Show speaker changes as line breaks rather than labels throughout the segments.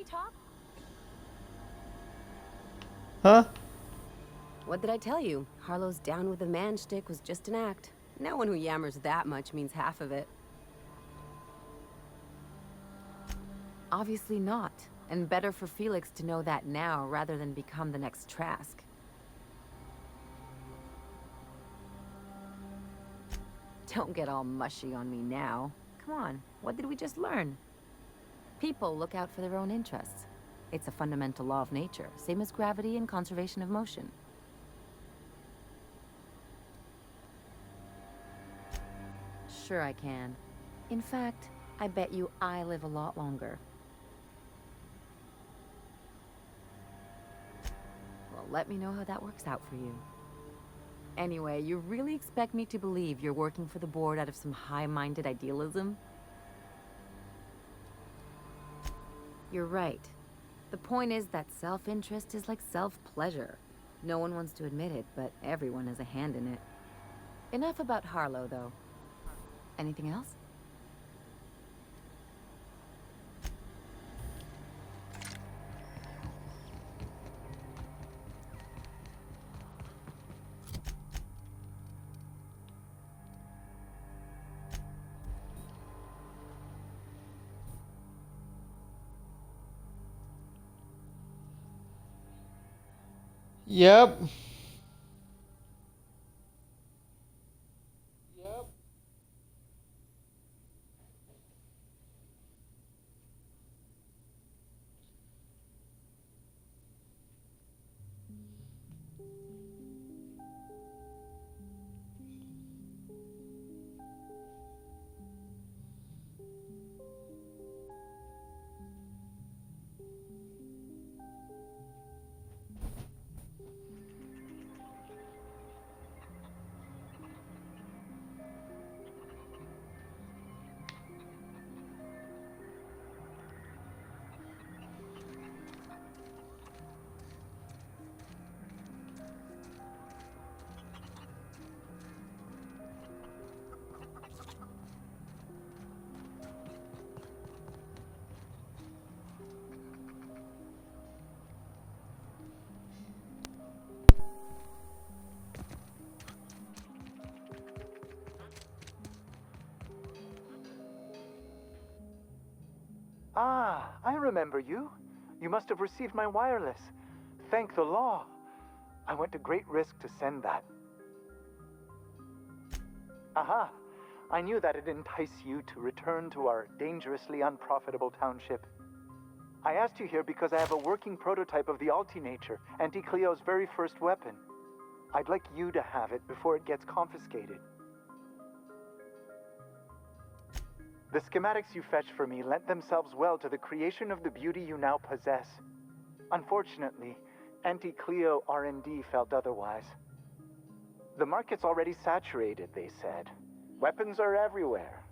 talk?
Huh?
What did I tell you? Harlow's down with the man shtick was just an act. No one who yammers that much means half of it. Obviously not. And better for Felix to know that now rather than become the next Trask. Don't get all mushy on me now. Come on, what did we just learn? People look out for their own interests. It's a fundamental law of nature, same as gravity and conservation of motion. Sure I can. In fact, I bet you I live a lot longer. Well, let me know how that works out for you. Anyway, you really expect me to believe you're working for the board out of some high-minded idealism? You're right. The point is that self-interest is like self-pleasure. No one wants to admit it, but everyone has a hand in it. Enough about Harlow, though. Anything else?
Yep.
Ah, I remember you. You must have received my wireless. Thank the law. I went to great risk to send that. Aha! I knew that'd entice you to return to our dangerously unprofitable township. I asked you here because I have a working prototype of the Altinature, Auntie Cleo's very first weapon. I'd like you to have it before it gets confiscated. The schematics you fetched for me lent themselves well to the creation of the beauty you now possess. Unfortunately, Auntie Cleo R&D felt otherwise. The market's already saturated, they said. Weapons are everywhere.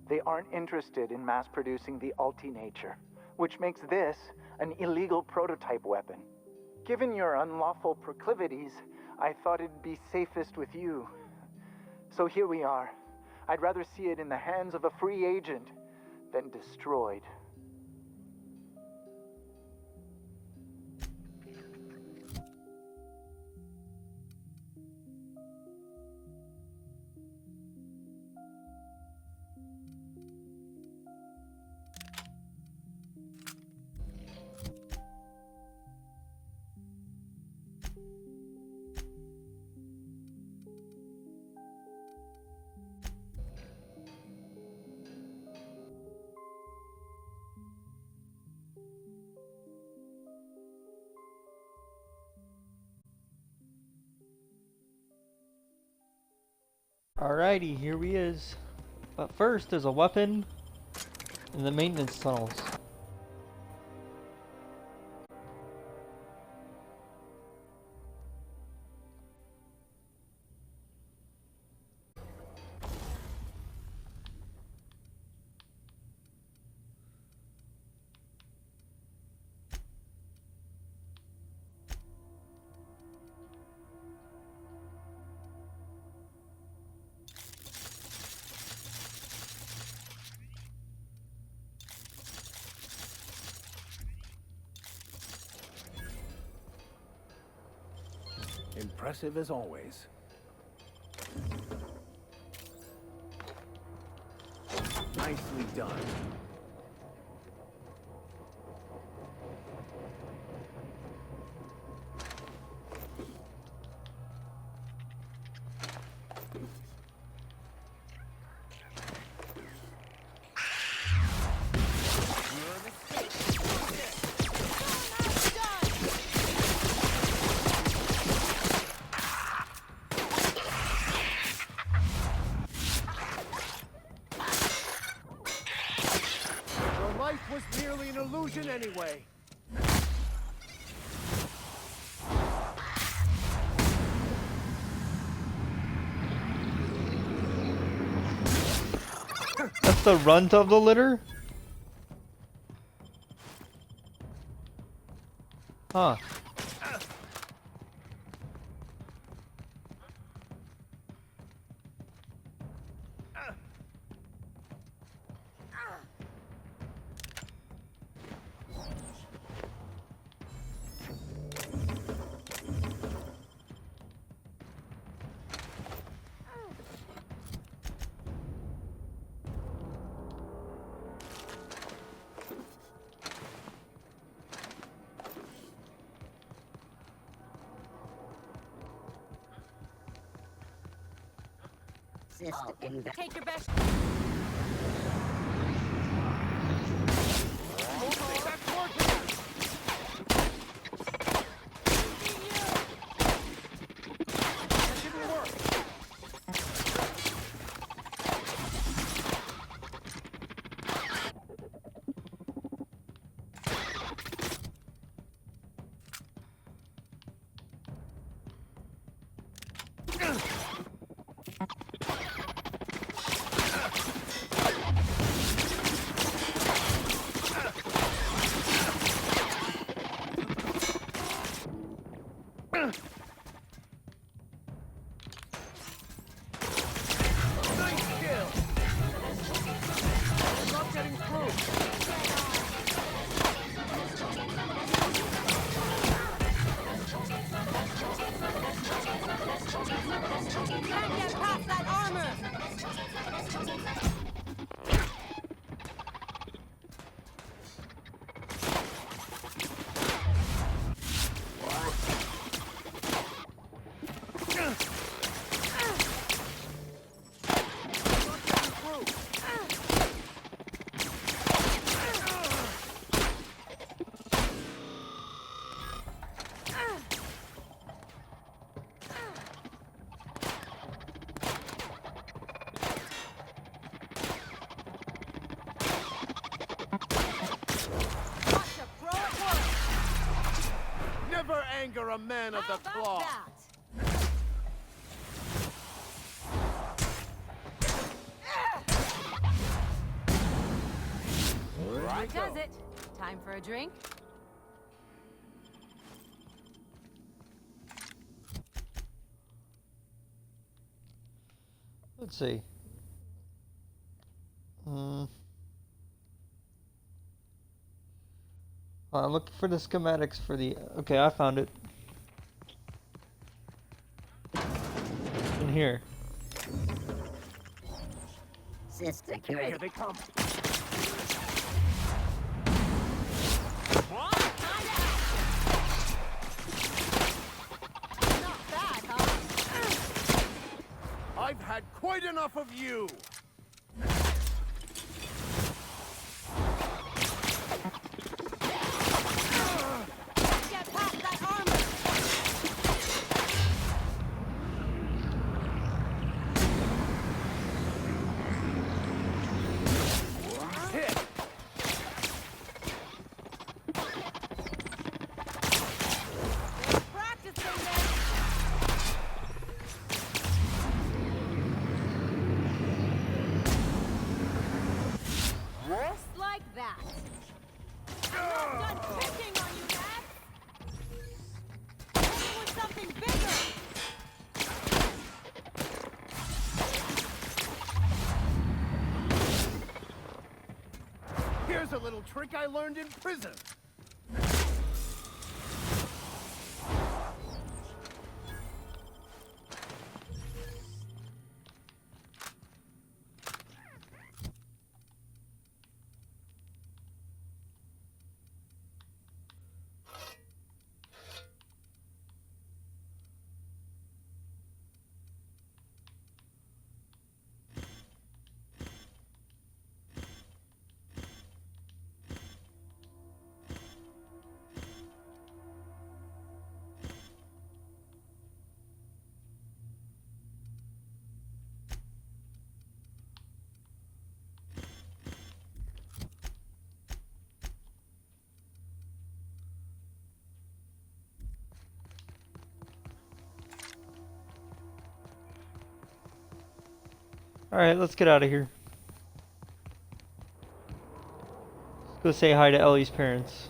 They aren't interested in mass-producing the Altinature, which makes this an illegal prototype weapon. Given your unlawful proclivities, I thought it'd be safest with you. So here we are. I'd rather see it in the hands of a free agent than destroyed.
Alrighty, here he is. But first, there's a weapon in the maintenance tunnels.
Impressive as always. Nicely done. Your life was merely an illusion anyway.
That's the runt of the litter? Huh.
Take your best.
Never anger a man of the cloth.
That does it. Time for a drink?
Let's see. I'm looking for the schematics for the... Okay, I found it. In here.
Sister,
Here they come.
Not bad, huh?
I've had quite enough of you.
Get past that armor!
Hit.
Practicing then! Just like that. I'm not done picking on you, Dad! Aim with something bigger!
Here's a little trick I learned in prison.
Alright, let's get out of here. Let's go say hi to Ellie's parents.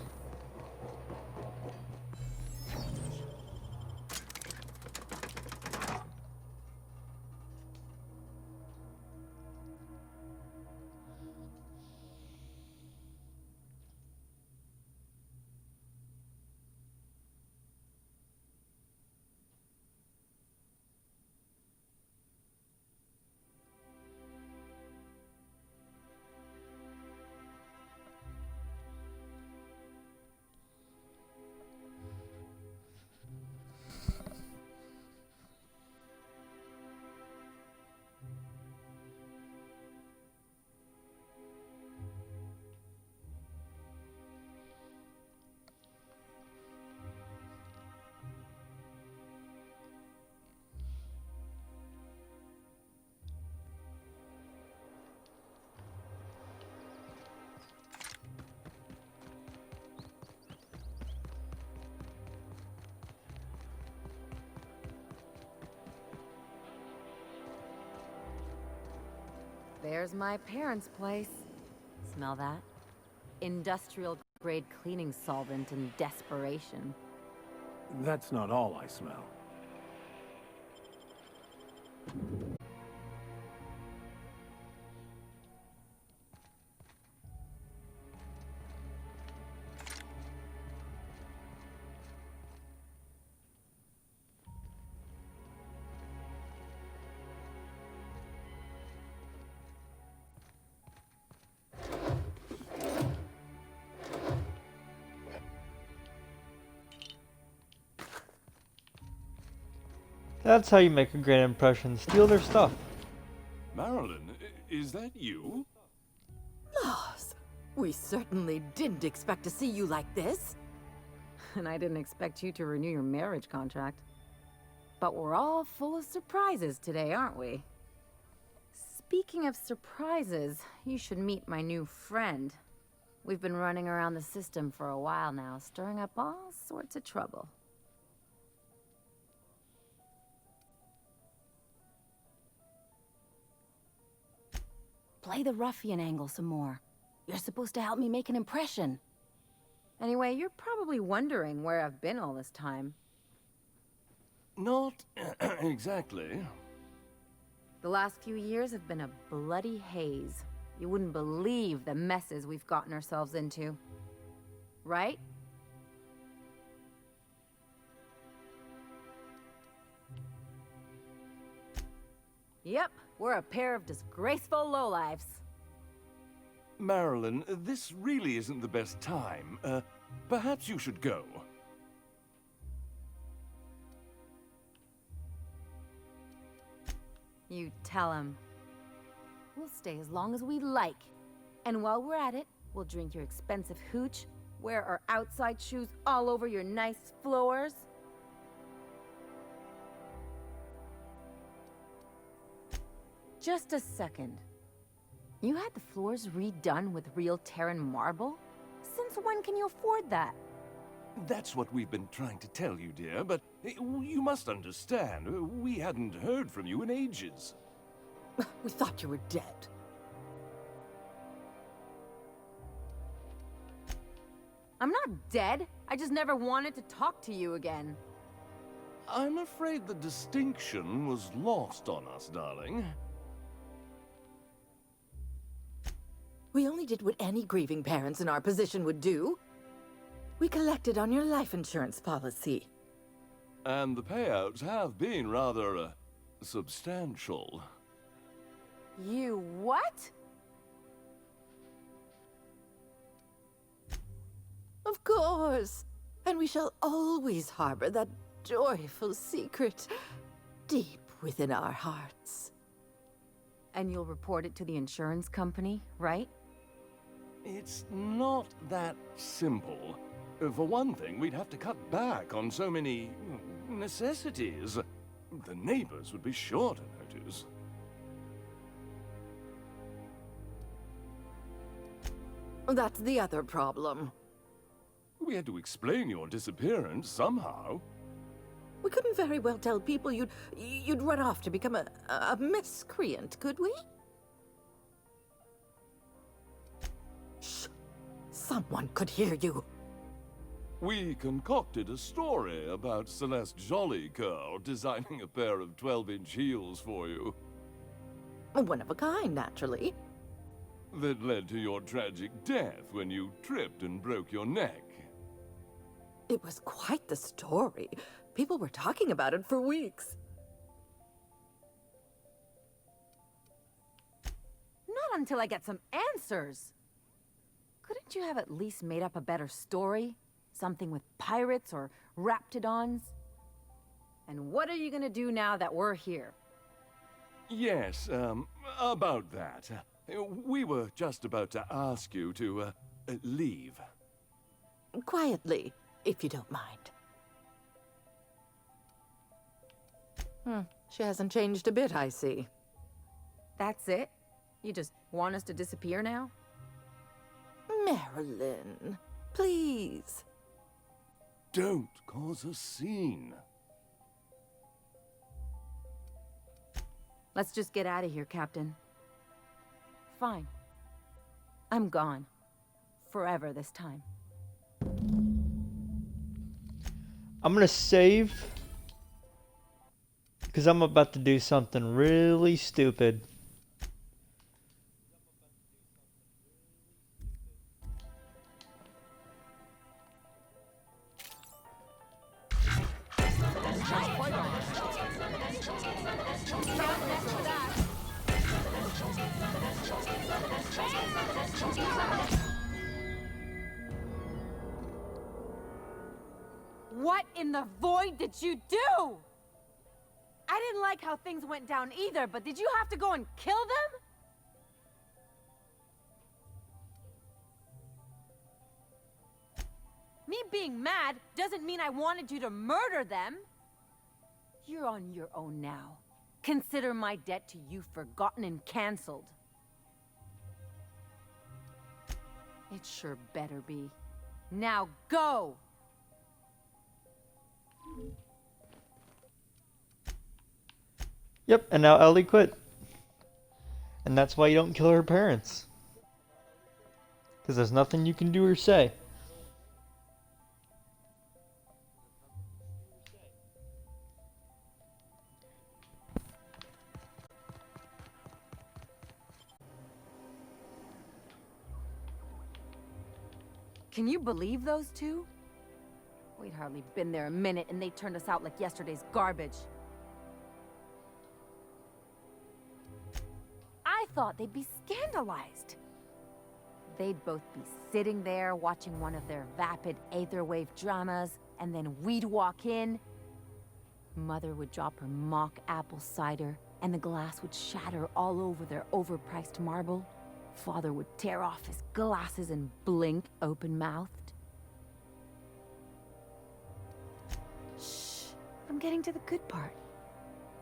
There's my parents' place. Smell that? Industrial-grade cleaning solvent in desperation.
That's not all I smell.
That's how you make a great impression. Steal their stuff.
Marilyn, is that you?
Loss. We certainly didn't expect to see you like this.
And I didn't expect you to renew your marriage contract. But we're all full of surprises today, aren't we? Speaking of surprises, you should meet my new friend. We've been running around the system for a while now, stirring up all sorts of trouble.
Play the ruffian angle some more. You're supposed to help me make an impression.
Anyway, you're probably wondering where I've been all this time.
Not exactly.
The last few years have been a bloody haze. You wouldn't believe the messes we've gotten ourselves into. Right? Yep, we're a pair of disgraceful lowlifes.
Marilyn, this really isn't the best time. Perhaps you should go.
You tell him. We'll stay as long as we like. And while we're at it, we'll drink your expensive hooch, wear our outside shoes all over your nice floors. Just a second. You had the floors redone with real Terran marble? Since when can you afford that?
That's what we've been trying to tell you, dear, but you must understand, we hadn't heard from you in ages.
We thought you were dead.
I'm not dead. I just never wanted to talk to you again.
I'm afraid the distinction was lost on us, darling.
We only did what any grieving parents in our position would do. We collected on your life insurance policy.
And the payouts have been rather, substantial.
You what?
Of course. And we shall always harbor that joyful secret deep within our hearts.
And you'll report it to the insurance company, right?
It's not that simple. For one thing, we'd have to cut back on so many necessities. The neighbors would be sure to notice.
That's the other problem.
We had to explain your disappearance somehow.
We couldn't very well tell people you'd run off to become a miscreant, could we? Someone could hear you.
We concocted a story about Celeste Jollycurl designing a pair of 12-inch heels for you.
One of a kind, naturally.
That led to your tragic death when you tripped and broke your neck.
It was quite the story. People were talking about it for weeks.
Not until I get some answers. Couldn't you have at least made up a better story? Something with pirates or raptidons? And what are you gonna do now that we're here?
Yes, about that. We were just about to ask you to, leave.
Quietly, if you don't mind. She hasn't changed a bit, I see.
That's it? You just want us to disappear now?
Marilyn, please.
Don't cause a scene.
Let's just get out of here, Captain. Fine. I'm gone. Forever this time.
I'm gonna save because I'm about to do something really stupid.
What in the void did you do? I didn't like how things went down either, but did you have to go and kill them? Me being mad doesn't mean I wanted you to murder them. You're on your own now. Consider my debt to you forgotten and canceled. It sure better be. Now go!
Yep, and now Ellie quit. And that's why you don't kill her parents. Because there's nothing you can do or say.
Can you believe those two? We'd hardly been there a minute and they turned us out like yesterday's garbage. I thought they'd be scandalized. They'd both be sitting there watching one of their vapid aetherwave dramas, and then we'd walk in. Mother would drop her mock apple cider, and the glass would shatter all over their overpriced marble. Father would tear off his glasses and blink open-mouthed. Shh, I'm getting to the good part.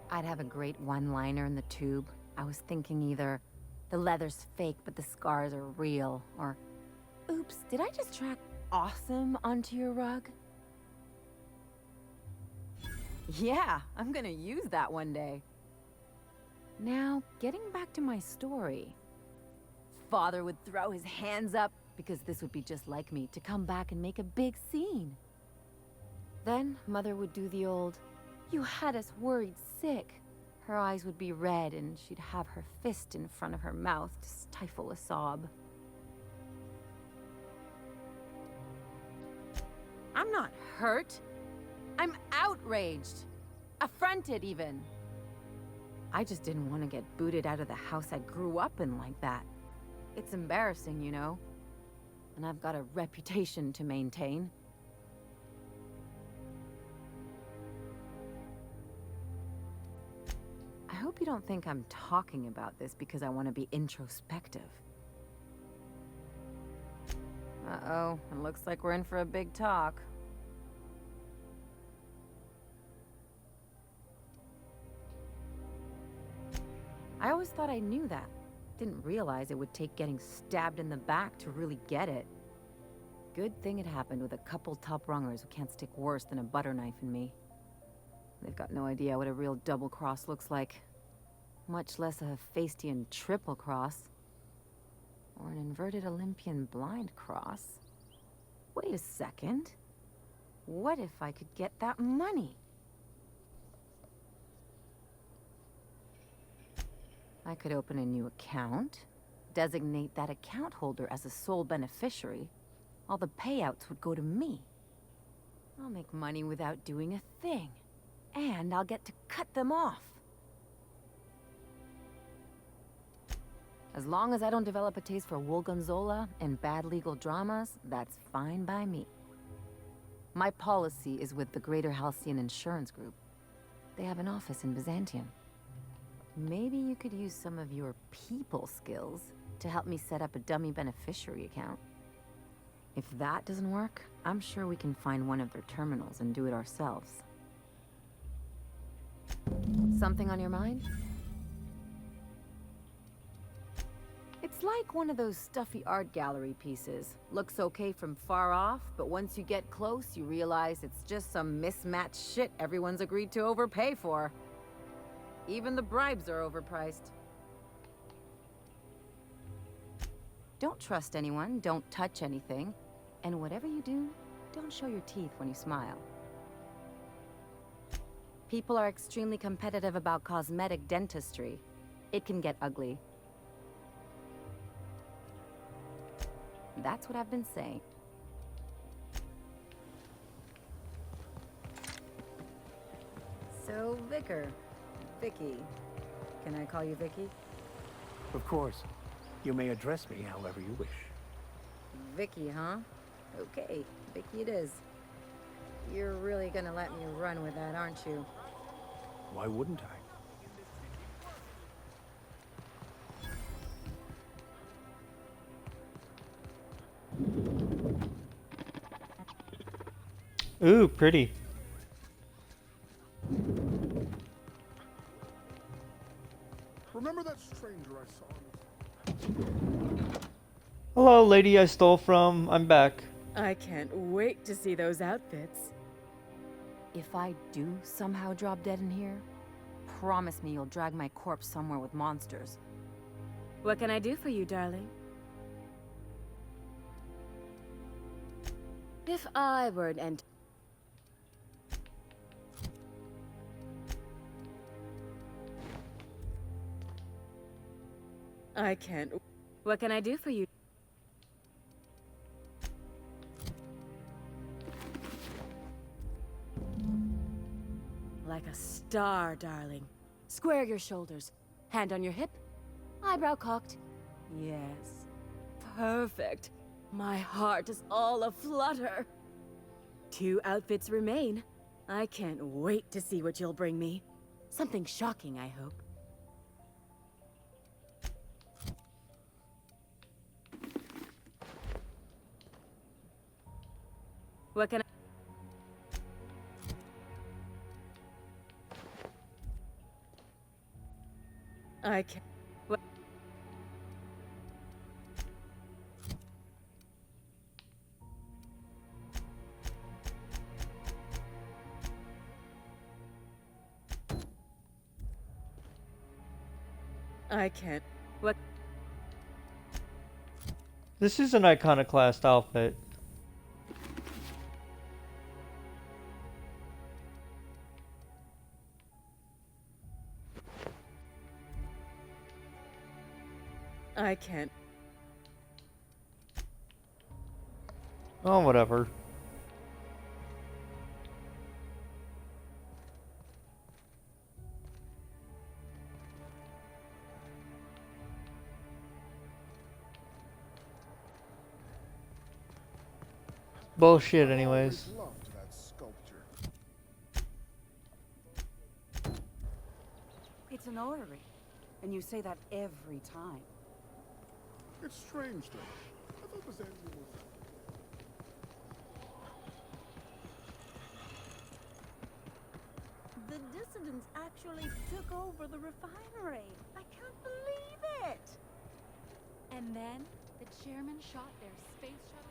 I'd have a great one-liner in the tube. I was thinking either, the leather's fake but the scars are real, or, oops, did I just track awesome onto your rug? Yeah, I'm gonna use that one day. Now, getting back to my story. Father would throw his hands up, because this would be just like me, to come back and make a big scene. Then, Mother would do the old, "You had us worried sick." Her eyes would be red, and she'd have her fist in front of her mouth to stifle a sob. I'm not hurt. I'm outraged. Affronted, even. I just didn't want to get booted out of the house I grew up in like that. It's embarrassing, you know. And I've got a reputation to maintain. I hope you don't think I'm talking about this because I want to be introspective. Uh-oh, it looks like we're in for a big talk. I always thought I knew that. Didn't realize it would take getting stabbed in the back to really get it. Good thing it happened with a couple top-rungers who can't stick worse than a butter knife in me. They've got no idea what a real double cross looks like. Much less a Hephaestian triple cross. Or an inverted Olympian blind cross. Wait a second. What if I could get that money? I could open a new account, designate that account holder as a sole beneficiary. All the payouts would go to me. I'll make money without doing a thing. And I'll get to cut them off. As long as I don't develop a taste for Woolgonzola and bad legal dramas, that's fine by me. My policy is with the Greater Halcyon Insurance Group. They have an office in Byzantium. Maybe you could use some of your people skills to help me set up a dummy beneficiary account. If that doesn't work, I'm sure we can find one of their terminals and do it ourselves. Something on your mind? It's like one of those stuffy art gallery pieces. Looks okay from far off, but once you get close, you realize it's just some mismatched shit everyone's agreed to overpay for. Even the bribes are overpriced. Don't trust anyone, don't touch anything, and whatever you do, don't show your teeth when you smile. People are extremely competitive about cosmetic dentistry. It can get ugly. That's what I've been saying. So, Vicar. Vicky. Can I call you Vicky?
Of course. You may address me however you wish.
Vicky, huh? Okay, Vicky it is. You're really gonna let me run with that, aren't you?
Why wouldn't I?
Ooh, pretty.
Remember that stranger I saw?
Hello, lady I stole from. I'm back.
I can't wait to see those outfits. If I do somehow drop dead in here, promise me you'll drag my corpse somewhere with monsters. What can I do for you, darling? If I were an I can't. What can I do for you? Like a star, darling. Square your shoulders. Hand on your hip. Eyebrow cocked. Yes. Perfect. My heart is all aflutter. 2 outfits remain. I can't wait to see what you'll bring me. Something shocking, I hope. What can I can. What? I can't. What?
This is an iconoclast outfit.
I can't.
Oh, whatever. Bullshit anyways.
I loved that sculpture.
It's an orrery, and you say that every time.
It's strange, though. I thought Byzantium was...
The dissidents actually took over the refinery. I can't believe it!
And then the chairman shot their space shuttle.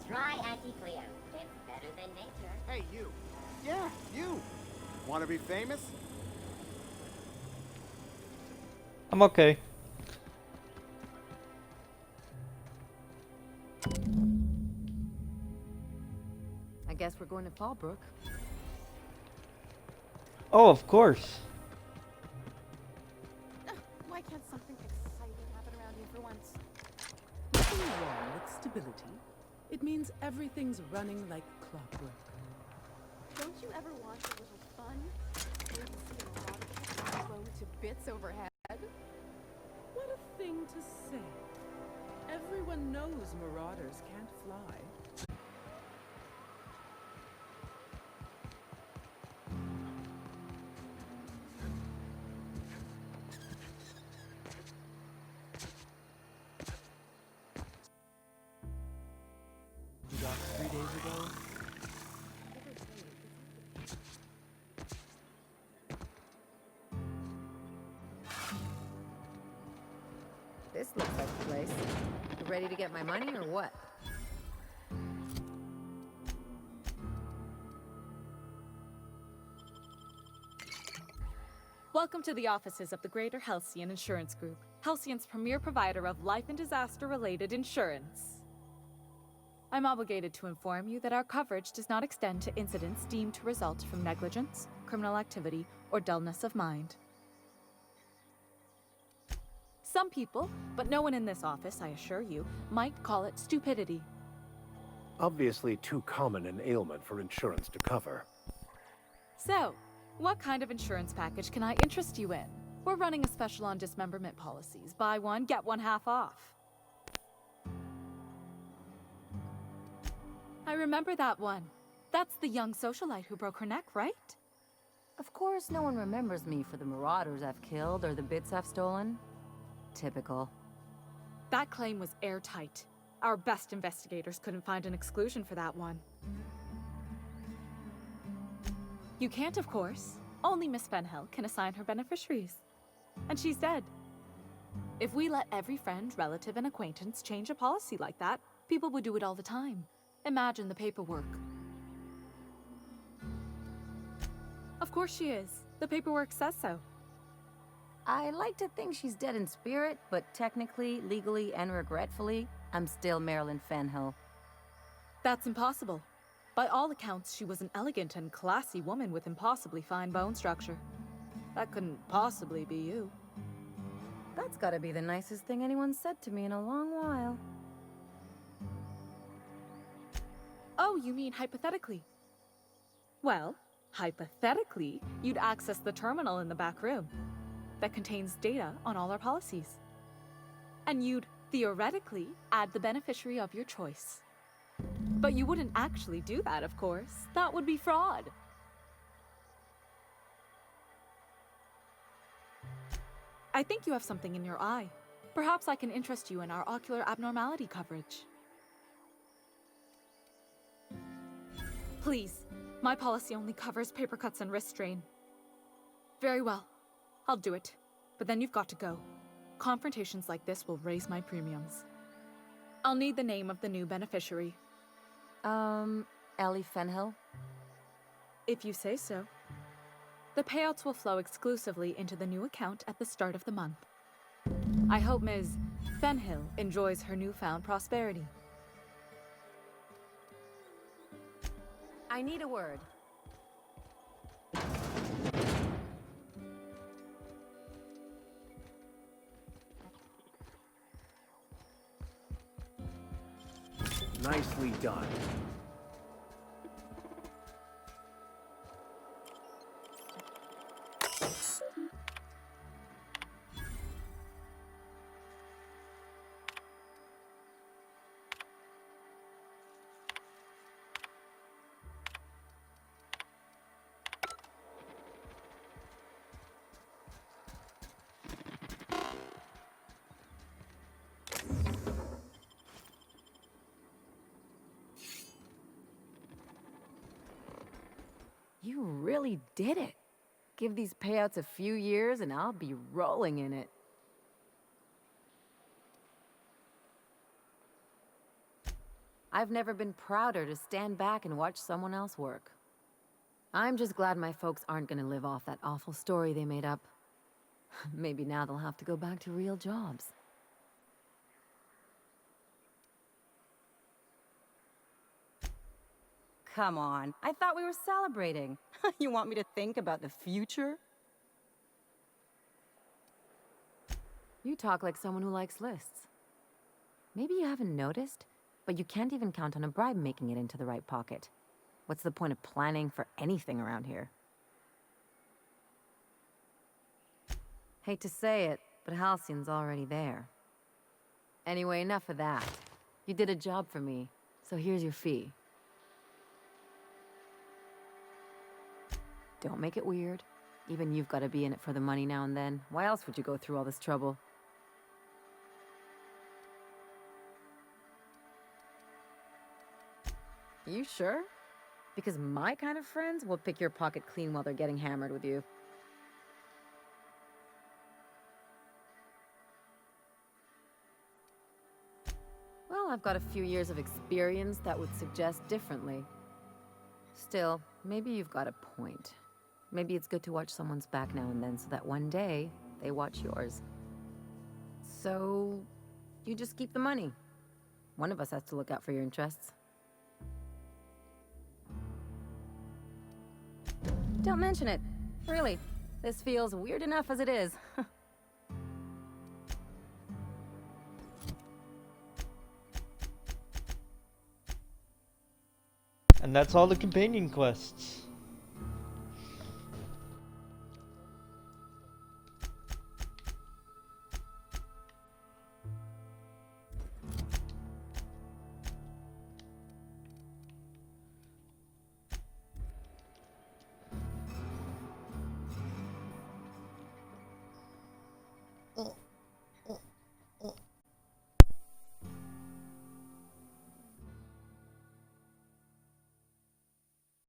Try anti-Cleo. It's better than nature.
Hey, you. Yeah, you. Want to be famous?
I'm okay.
guess we're going to Fallbrook.
Oh, of course.
Why can't something exciting happen around here for once?
Nothing wrong with stability. It means everything's running like clockwork.
Don't you ever want a little fun? Scared to see a lot of shit blown to bits overhead?
What a thing to say. Everyone knows marauders can't fly. You got 3 days ago?
This looks like the place. You ready to get my money or what?
Welcome to the offices of the Greater Halcyon Insurance Group, Halcyon's premier provider of life and disaster-related insurance. I'm obligated to inform you that our coverage does not extend to incidents deemed to result from negligence, criminal activity, or dullness of mind. Some people, but no one in this office, I assure you, might call it stupidity.
Obviously too common an ailment for insurance to cover.
So, what kind of insurance package can I interest you in? We're running a special on dismemberment policies. Buy one, get one half off. I remember that one. That's the young socialite who broke her neck, right?
Of course no one remembers me for the marauders I've killed or the bits I've stolen. Typical.
That claim was airtight. Our best investigators couldn't find an exclusion for that one. You can't, of course. Only Miss Fenhill can assign her beneficiaries. And she's dead. If we let every friend, relative, and acquaintance change a policy like that, people would do it all the time. Imagine the paperwork. Of course she is. The paperwork says so.
I like to think she's dead in spirit, but technically, legally, and regretfully, I'm still Marilyn Fenhill.
That's impossible. By all accounts, she was an elegant and classy woman with impossibly fine bone structure. That couldn't possibly be you.
That's gotta be the nicest thing anyone's said to me in a long while.
Oh, you mean hypothetically? Well, hypothetically, you'd access the terminal in the back room that contains data on all our policies. And you'd, theoretically, add the beneficiary of your choice. But you wouldn't actually do that, of course. That would be fraud. I think you have something in your eye. Perhaps I can interest you in our ocular abnormality coverage. Please, my policy only covers paper cuts and wrist strain. Very well. I'll do it. But then you've got to go. Confrontations like this will raise my premiums. I'll need the name of the new beneficiary.
Ellie Fenhill?
If you say so. The payouts will flow exclusively into the new account at the start of the month. I hope Ms. Fenhill enjoys her newfound prosperity.
I need a word.
Nicely done.
You really did it. Give these payouts a few years and I'll be rolling in it. I've never been prouder to stand back and watch someone else work. I'm just glad my folks aren't gonna live off that awful story they made up. Maybe now they'll have to go back to real jobs. come on. I thought we were celebrating. You want me to think about the future? You talk like someone who likes lists. Maybe you haven't noticed, but you can't even count on a bribe making it into the right pocket. What's the point of planning for anything around here? Hate to say it, but Halcyon's already there. Anyway, enough of that. You did a job for me, so here's your fee. Don't make it weird. Even you've got to be in it for the money now and then. Why else would you go through all this trouble? You sure? Because my kind of friends will pick your pocket clean while they're getting hammered with you. Well, I've got a few years of experience that would suggest differently. Still, maybe you've got a point. Maybe it's good to watch someone's back now and then so that one day they watch yours. So, you just keep the money. One of us has to look out for your interests. Don't mention it. Really, this feels weird enough as it is.
And that's all the companion quests.